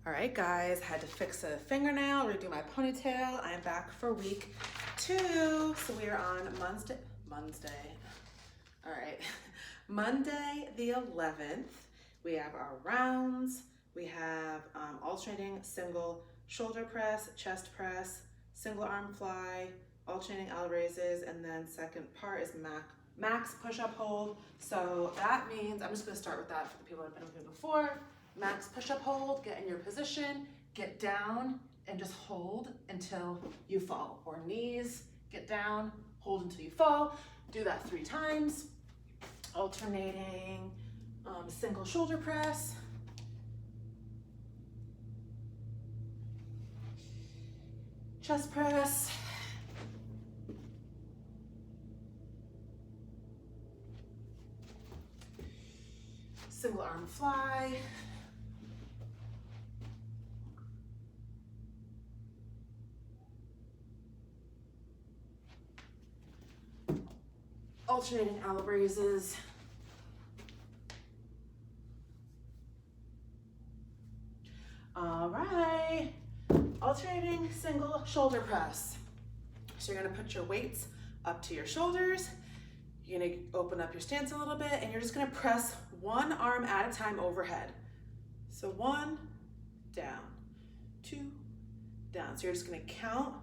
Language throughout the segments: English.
All right, guys, had to fix a fingernail, redo my ponytail. I am back for week 2. So we are on Monday. All right, Monday the 11th. We have our rounds. We have alternating single shoulder press, chest press, single arm fly, alternating L raises, and then second part is max push-up hold. So that means, I'm just gonna start with that for the people that have been with me before. Max push-up hold, get in your position, get down, and just hold until you fall. Or knees, get down, hold until you fall. Do that 3 times. Alternating single shoulder press. Chest press. Single arm fly. Alternating L raises. All right, alternating single shoulder press. So you're gonna put your weights up to your shoulders. You're gonna open up your stance a little bit and you're just gonna press one arm at a time overhead. So 1, down, 2, down. So you're just gonna count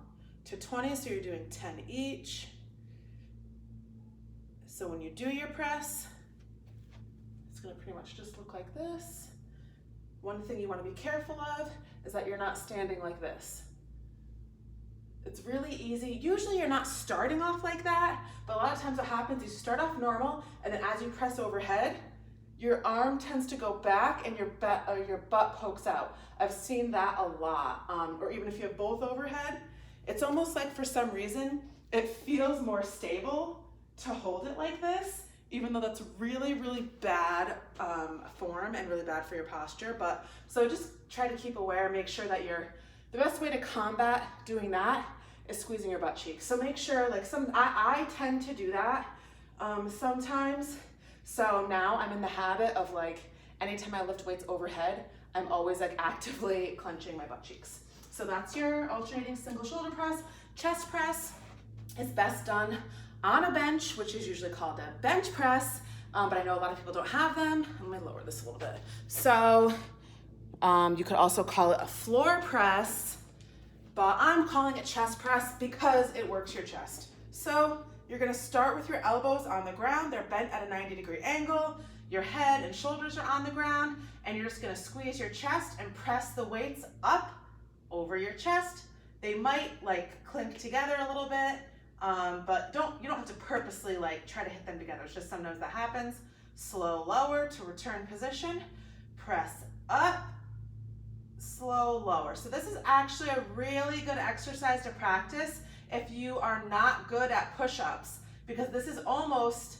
to 20, so you're doing 10 each. So when you do your press, it's gonna pretty much just look like this. One thing you wanna be careful of is that you're not standing like this. It's really easy. Usually you're not starting off like that, but a lot of times what happens is you start off normal, and then as you press overhead, your arm tends to go back and your butt pokes out. I've seen that a lot, or even if you have both overhead, it's almost like for some reason, it feels more stable to hold it like this, even though that's really, really bad form and really bad for your posture. But so just try to keep aware, make sure that the best way to combat doing that is squeezing your butt cheeks. So make sure, like I tend to do that sometimes. So now I'm in the habit of like, anytime I lift weights overhead, I'm always like actively clenching my butt cheeks. So that's your alternating single shoulder press. Chest press is best done on a bench, which is usually called a bench press, but I know a lot of people don't have them. Let me lower this a little bit. So you could also call it a floor press, but I'm calling it chest press because it works your chest. So you're gonna start with your elbows on the ground. They're bent at a 90-degree angle. Your head and shoulders are on the ground, and you're just gonna squeeze your chest and press the weights up over your chest. They might like clink together a little bit, but you don't have to purposely like try to hit them together. It's just sometimes that happens. Slow lower to return position. Press up, slow lower. So this is actually a really good exercise to practice if you are not good at push-ups, because this is almost,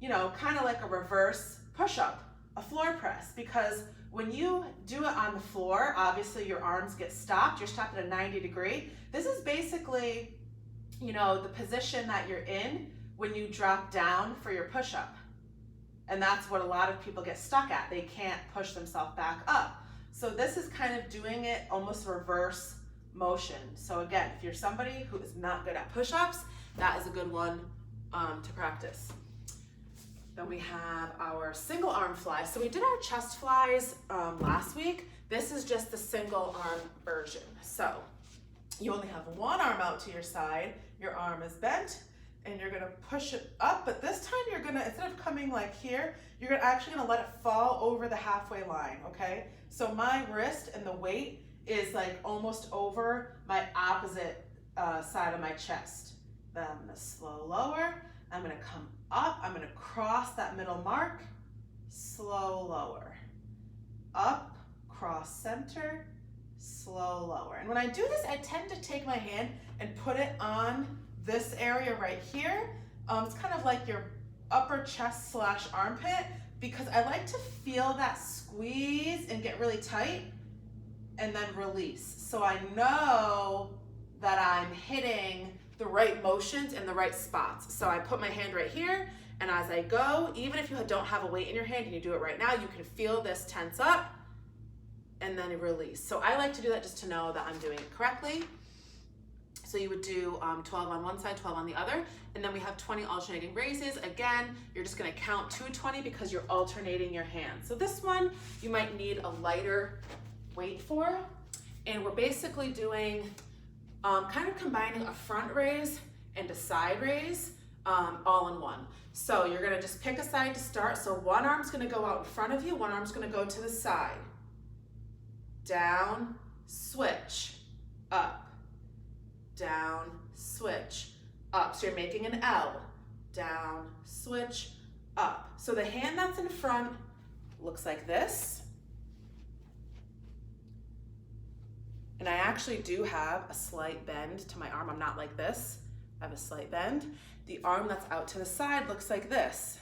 kind of like a reverse push-up, a floor press, because when you do it on the floor, obviously your arms get stopped. You're stopped at a 90-degree. This is basically, the position that you're in when you drop down for your push-up. And that's what a lot of people get stuck at. They can't push themselves back up. So this is kind of doing it almost reverse motion. So again, if you're somebody who is not good at push-ups, that is a good one to practice. Then we have our single arm fly. So we did our chest flies last week. This is just the single arm version. So you only have one arm out to your side, your arm is bent, and you're gonna push it up, but this time you're gonna, instead of coming like here, you're actually gonna let it fall over the halfway line, okay? So my wrist and the weight is like almost over my opposite side of my chest. Then I'm gonna slow lower, I'm gonna come up, I'm gonna cross that middle mark, slow lower. Up, cross center, slow lower. And when I do this, I tend to take my hand and put it on this area right here. It's kind of like your upper chest / armpit, because I like to feel that squeeze and get really tight and then release. So I know that I'm hitting the right motions in the right spots. So I put my hand right here, and as I go, even if you don't have a weight in your hand and you do it right now, you can feel this tense up and then release. So I like to do that just to know that I'm doing it correctly. So you would do 12 on one side, 12 on the other, and then we have 20 alternating raises. Again, you're just gonna count to 20 because you're alternating your hands. So this one, you might need a lighter weight for, and we're basically doing kind of combining a front raise and a side raise all in one. So you're gonna just pick a side to start. So one arm's gonna go out in front of you, one arm's gonna go to the side. Down, switch, up, down, switch, up. So you're making an L, down, switch, up. So the hand that's in front looks like this. And I actually do have a slight bend to my arm. I'm not like this. I have a slight bend. The arm that's out to the side looks like this.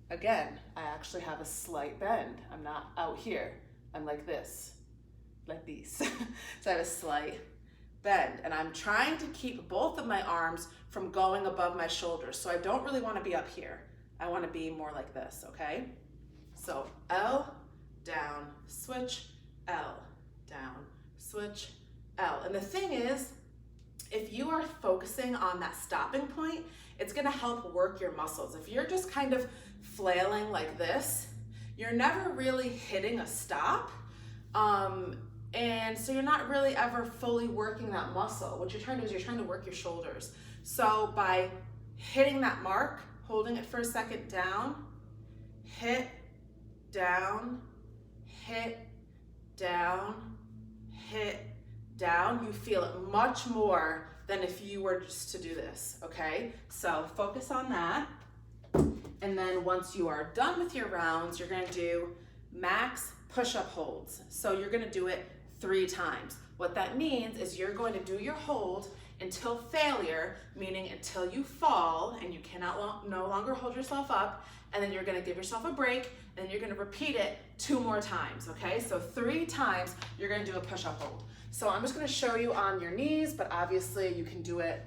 Again, I actually have a slight bend. I'm not out here. I'm like this, like these. So I have a slight bend, and I'm trying to keep both of my arms from going above my shoulders. So I don't really want to be up here. I want to be more like this, okay? So L, down, switch, L, down, switch, L. And the thing is, if you are focusing on that stopping point, it's gonna help work your muscles. If you're just kind of flailing like this, you're never really hitting a stop. And so you're not really ever fully working that muscle. What you're trying to do is you're trying to work your shoulders. So by hitting that mark, holding it for a second down, hit, down, hit, down, hit, down, you feel it much more than if you were just to do this, okay? So focus on that. And then once you are done with your rounds, you're gonna do max push-up holds. So you're gonna do it 3 times. What that means is you're going to do your hold until failure, meaning until you fall and you cannot no longer hold yourself up, and then you're gonna give yourself a break, and you're gonna repeat it 2 more times, okay? So 3 times you're gonna do a push-up hold. So I'm just gonna show you on your knees, but obviously you can do it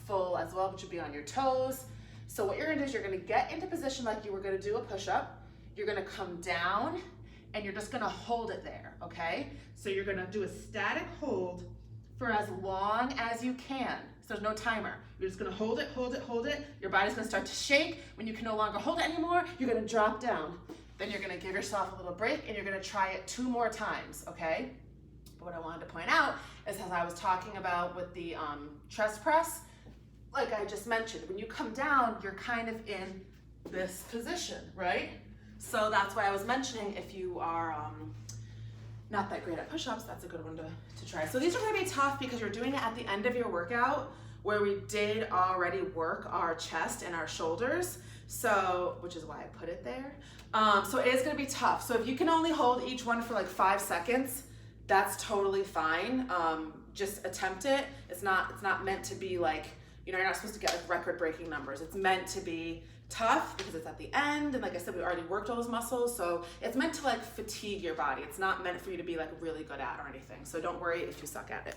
full as well, which would be on your toes. So what you're gonna do is you're gonna get into position like you were gonna do a push-up. You're gonna come down, and you're just gonna hold it there, okay? So you're gonna do a static hold for as long as you can. So there's no timer. You're just gonna hold it, hold it, hold it. Your body's gonna start to shake. When you can no longer hold it anymore, you're gonna drop down. Then you're gonna give yourself a little break, and you're gonna try it 2 more times, okay? But what I wanted to point out is, as I was talking about with the chest press, like I just mentioned, when you come down, you're kind of in this position, right? So that's why I was mentioning, if you are not that great at push-ups, that's a good one to try. So these are gonna be tough because you're doing it at the end of your workout, where we did already work our chest and our shoulders, so, which is why I put it there. So it is gonna be tough. So if you can only hold each one for like 5 seconds, that's totally fine. Just attempt it. It's not meant to be like, you know, you're not supposed to get like record-breaking numbers. It's meant to be tough because it's at the end, and like I said, we already worked all those muscles, so it's meant to like fatigue your body. It's not meant for you to be like really good at or anything, so don't worry if you suck at it.